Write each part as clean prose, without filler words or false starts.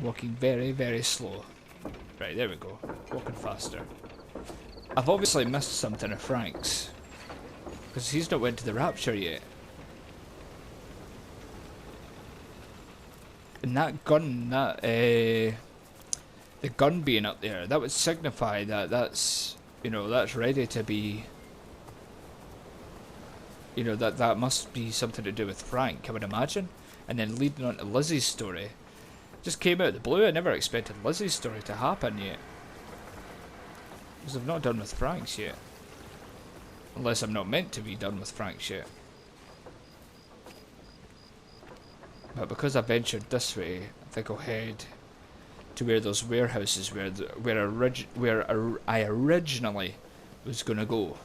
walking very, very slow. Right, there we go. Walking faster. I've obviously missed something of Frank's. Because he's not went to the Rapture yet. And that gun, the gun being up there, that would signify that that's, you know, that's ready to be, you know, that must be something to do with Frank, I would imagine. And then leading on to Lizzie's story. Just came out of the blue. I never expected Lizzie's story to happen yet. Because I've not done with Frank's yet. Unless I'm not meant to be done with Frank's yet. But because I ventured this way, I think I'll head to where those warehouses where I originally was gonna go.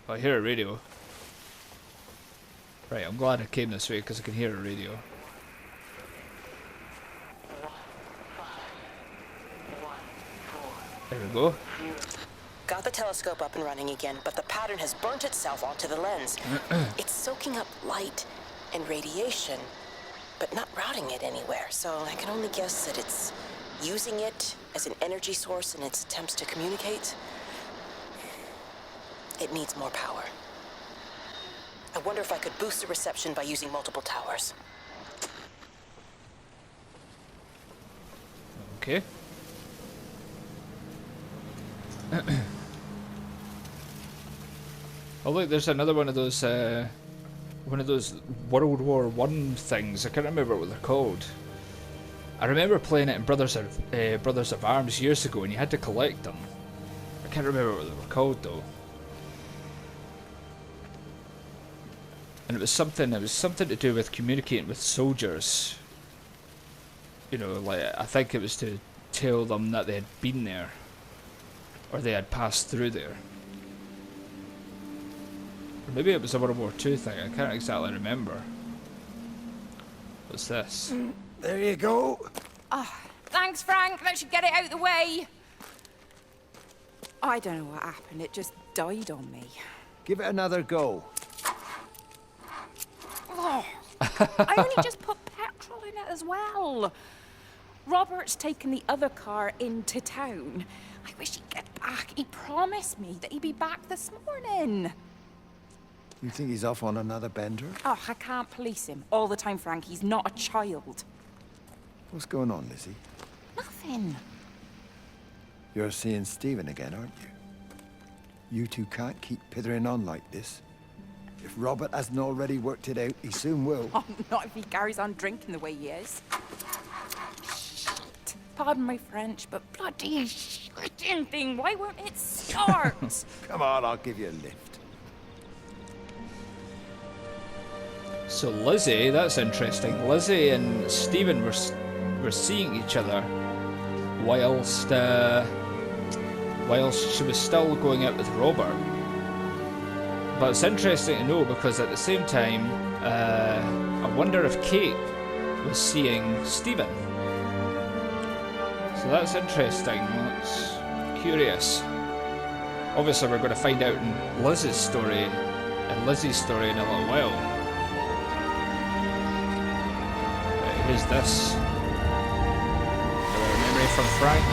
Oh, I hear a radio. Right, I'm glad I came this way because I can hear a radio. There we go. Got the telescope up and running again, but the pattern has burnt itself onto the lens. It's soaking up light and radiation, but not routing it anywhere, so I can only guess that it's using it as an energy source in its attempts to communicate. It needs more power. I wonder if I could boost the reception by using multiple towers. Okay. Oh look, there's another one of those World War I things. I can't remember what they're called. I remember playing it in Brothers of Arms years ago, and you had to collect them. I can't remember what they were called though. And it was something to do with communicating with soldiers. You know, like I think it was to tell them that they had been there, or they had passed through there. Or maybe it was a World War II thing. I can't exactly remember. What's this? There you go. Oh, thanks, Frank. That should get it out of the way. I don't know what happened. It just died on me. Give it another go. Oh, I only just put petrol in it as well. Robert's taken the other car into town. I wish he'd get back. He promised me that he'd be back this morning. You think he's off on another bender? Oh, I can't police him all the time, Frank. He's not a child. What's going on, Lizzie? Nothing. You're seeing Stephen again, aren't you? You two can't keep pithering on like this. If Robert hasn't already worked it out, he soon will. Oh, not if he carries on drinking the way he is. Shit. Pardon my French, but bloody shitting thing, why won't it start? Come on, I'll give you a lift. So Lizzie, that's interesting. Lizzie and Stephen were seeing each other whilst she was still going out with Robert. But it's interesting to know because at the same time, I wonder if Kate was seeing Stephen. So that's interesting. That's curious. Obviously, we're going to find out in Lizzie's story in a little while. Who's this? Another memory from Frank.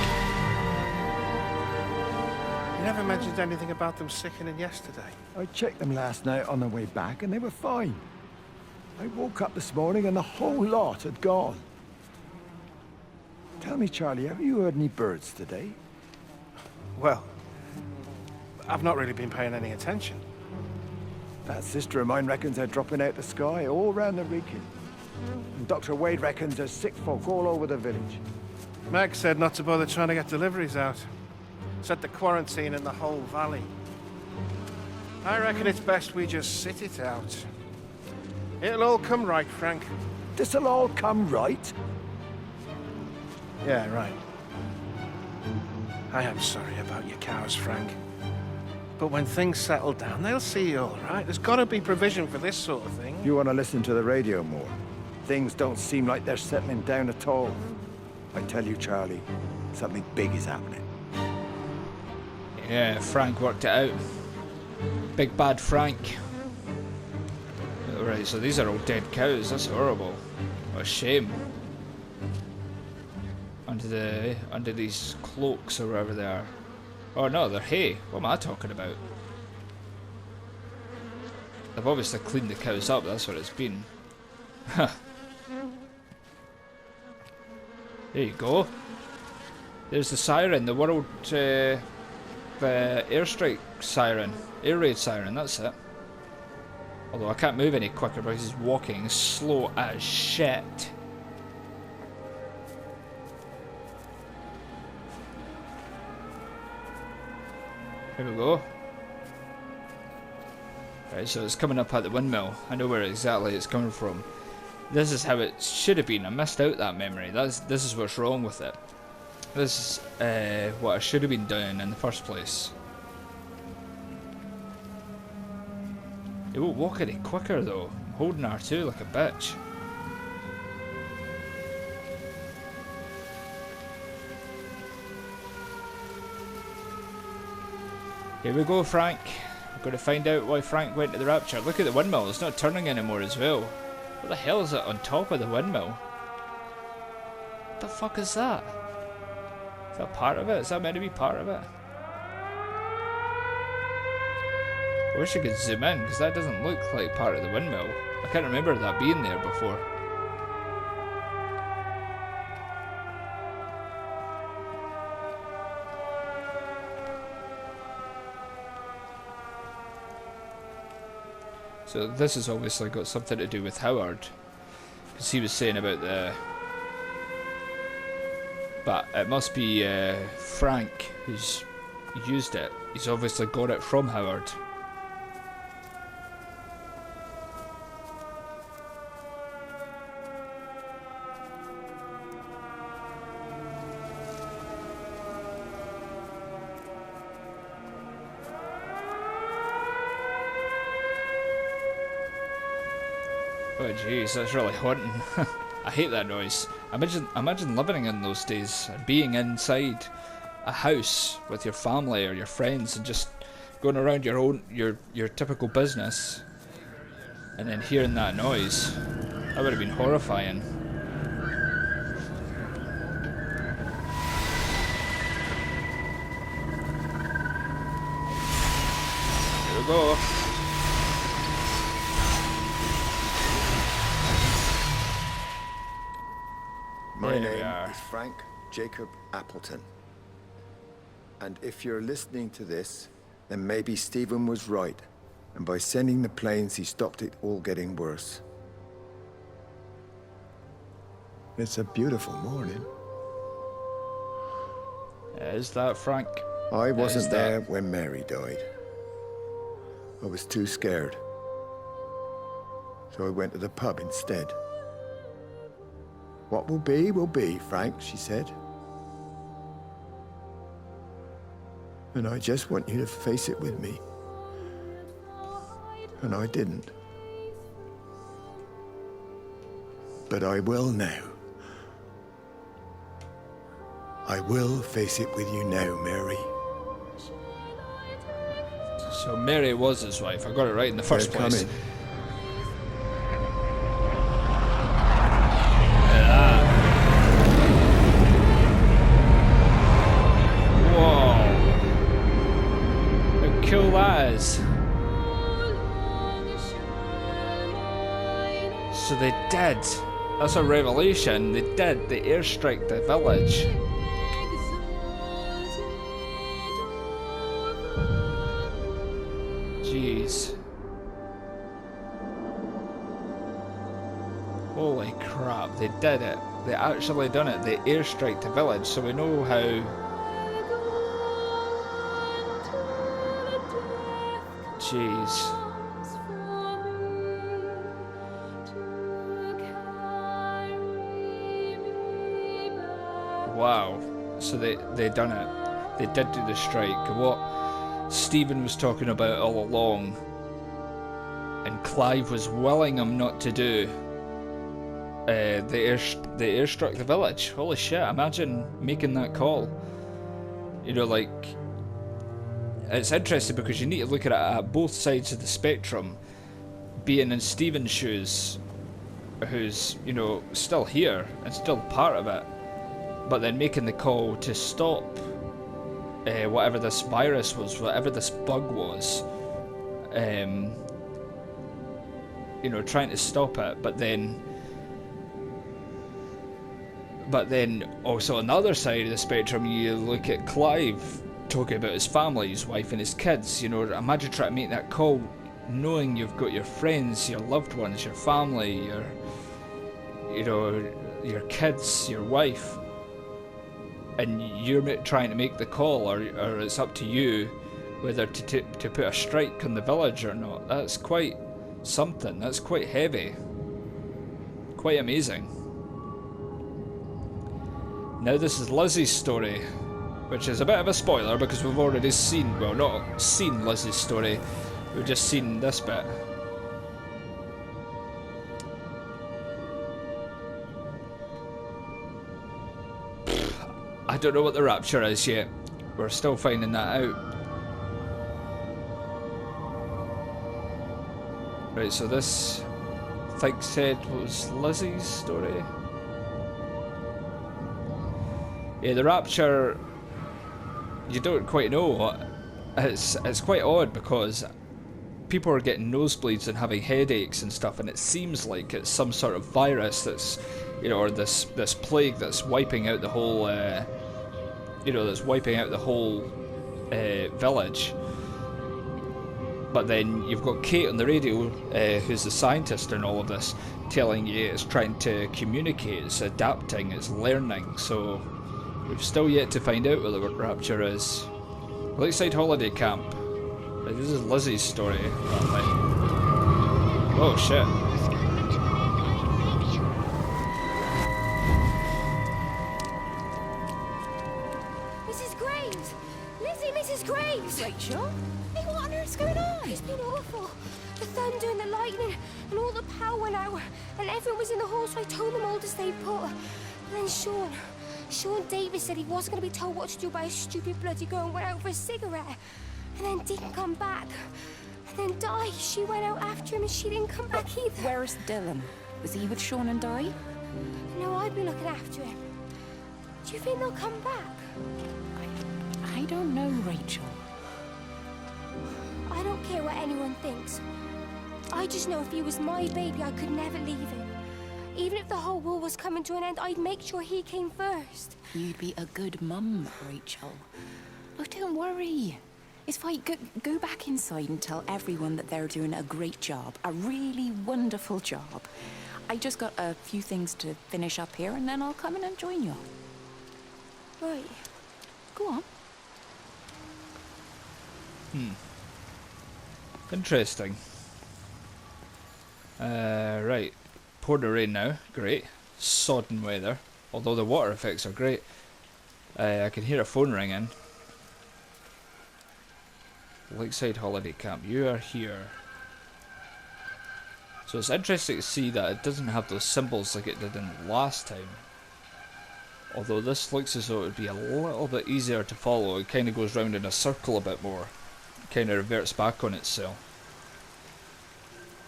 You never mentioned anything about them sickening yesterday. I checked them last night on the way back and they were fine. I woke up this morning and the whole lot had gone. Tell me, Charlie, have you heard any birds today? Well, I've not really been paying any attention. That sister of mine reckons they're dropping out the sky all round the region. And Dr. Wade reckons there's sick folk all over the village. Meg said not to bother trying to get deliveries out. Set the quarantine in the whole valley. I reckon it's best we just sit it out. It'll all come right, Frank. This'll all come right? Yeah, right. I am sorry about your cows, Frank. But when things settle down, they'll see you all right. There's got to be provision for this sort of thing. You want to listen to the radio more? Things don't seem like they're settling down at all. I tell you, Charlie, something big is happening. Yeah, Frank worked it out. Big bad Frank. Right, so these are all dead cows. That's horrible. What a shame. Under these cloaks or wherever they are. Oh no, they're hay. What am I talking about? They've obviously cleaned the cows up. That's what it's been. Huh. There you go. There's the siren, the world, the airstrike siren, air raid siren. That's it. Although I can't move any quicker because he's walking slow as shit. Here we go. Right, so it's coming up at the windmill. I know where exactly it's coming from. This is how it should have been. I missed out that memory. This is what's wrong with it. This is what I should have been doing in the first place. It won't walk any quicker though. I'm holding R2 like a bitch. Here we go, Frank. We're going to find out why Frank went to the Rapture. Look at the windmill. It's not turning anymore as well. What the hell is it on top of the windmill? What the fuck is that? Is that part of it? Is that meant to be part of it? I wish I could zoom in, because that doesn't look like part of the windmill. I can't remember that being there before. So this has obviously got something to do with Howard, because he was saying about the... But it must be Frank who's used it. He's obviously got it from Howard. Oh jeez, that's really haunting. I hate that noise. Imagine living in those days, being inside a house with your family or your friends and just going around your typical business and then hearing that noise. That would have been horrifying. Here we go. My name is Frank Jacob Appleton. And if you're listening to this, then maybe Stephen was right. And by sending the planes, he stopped it all getting worse. It's a beautiful morning. Is that Frank? I wasn't there when Mary died. I was too scared. So I went to the pub instead. What will be, Frank, she said. And I just want you to face it with me. And I didn't. But I will now. I will face it with you now, Mary. So Mary was his wife. I got it right in the first place. Cool that is. So they did. That's a revelation. They did. They airstrike the village. Jeez. Holy crap, they did it. They actually done it. They airstrike the village, so we know how... Jeez. Wow. So they done it. They did do the strike. What Stephen was talking about all along, and Clive was willing him not to do. They airstruck the village. Holy shit! Imagine making that call. You know, like. It's interesting because you need to look at it at both sides of the spectrum. being in Stephen's shoes, who's, you know, still here and still part of it, but then making the call to stop whatever this virus was, whatever this bug was, you know, trying to stop it, but then also on the other side of the spectrum, you look at Clive talking about his family, his wife and his kids. You know, imagine trying to make that call knowing you've got your friends, your loved ones, your family, your, you know, your kids, your wife, and you're trying to make the call, or it's up to you whether to put a strike on the village or not. That's quite something. That's quite heavy. Quite amazing. Now this is Lizzie's story, which is a bit of a spoiler because we've already seen, well, not seen Lizzie's story, we've just seen this bit. I don't know what the Rapture is yet. We're still finding that out. Right, so this, I think, said was Lizzie's story. Yeah, the Rapture, you don't quite know. It's quite odd because people are getting nosebleeds and having headaches and stuff, and it seems like it's some sort of virus that's, you know, or this plague that's wiping out the whole, you know, that's wiping out the whole village. But then you've got Kate on the radio, who's the scientist in all of this, telling you it's trying to communicate, it's adapting, it's learning. So we've still yet to find out what the Rapture is. Lakeside Holiday Camp. This is Lizzie's story, apparently. Oh shit. Mrs. Graves! Lizzie, Mrs. Graves! Rachel? Hey, what on earth's going on? It's been awful. The thunder and the lightning and all the power went out, and everyone was in the hall, so I told them all to stay put. But then Sean Davis said he wasn't going to be told what to do by a stupid bloody girl and went out for a cigarette. And then didn't come back. And then Di, she went out after him and she didn't come back either. Where's Dylan? Was he with Sean and Di? No, I've been looking after him. Do you think they'll come back? I don't know, Rachel. I don't care what anyone thinks. I just know if he was my baby, I could never leave him. Even if the whole world was coming to an end, I'd make sure he came first. You'd be a good mum, Rachel. Oh, don't worry. It's fine. Go back inside and tell everyone that they're doing a great job. A really wonderful job. I just got a few things to finish up here, and then I'll come in and join you. Right. Go on. Interesting. Right. Pouring the rain now. Great. Sodden weather. Although the water effects are great. I can hear a phone ringing. Lakeside Holiday Camp. You are here. So it's interesting to see that it doesn't have those symbols like it did in last time. Although this looks as though it would be a little bit easier to follow. It kind of goes round in a circle a bit more. Kind of reverts back on itself.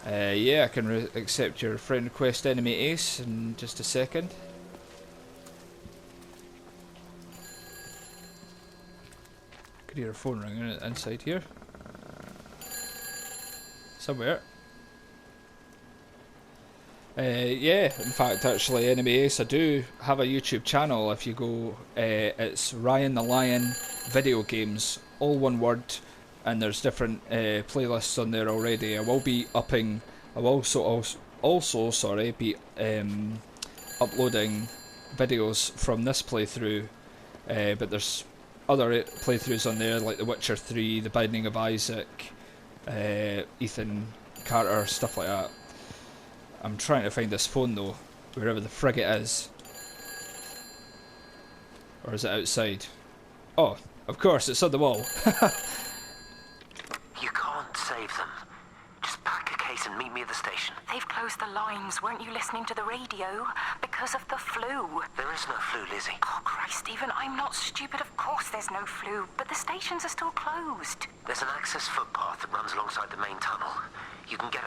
Yeah, I can accept your friend request, Enemy Ace, in just a second. Could hear a phone ringing inside here. Somewhere. Yeah, in fact, actually, Enemy Ace, I do have a YouTube channel. If you go, it's Ryan the Lion Video Games, all one word. And there's different playlists on there already. I will be upping. I will also sorry, be uploading videos from this playthrough. But there's other playthroughs on there, like The Witcher 3, The Binding of Isaac, Ethan Carter, stuff like that. I'm trying to find this phone though, wherever the frig it is. Or is it outside? Oh, of course, it's on the wall. You can't save them. Just pack a case and meet me at the station. They've closed the lines. Weren't you listening to the radio? Because of the flu. There is no flu, Lizzie. Oh, Christ, Stephen, I'm not stupid. Of course there's no flu. But the stations are still closed. There's an access footpath that runs alongside the main tunnel. You can get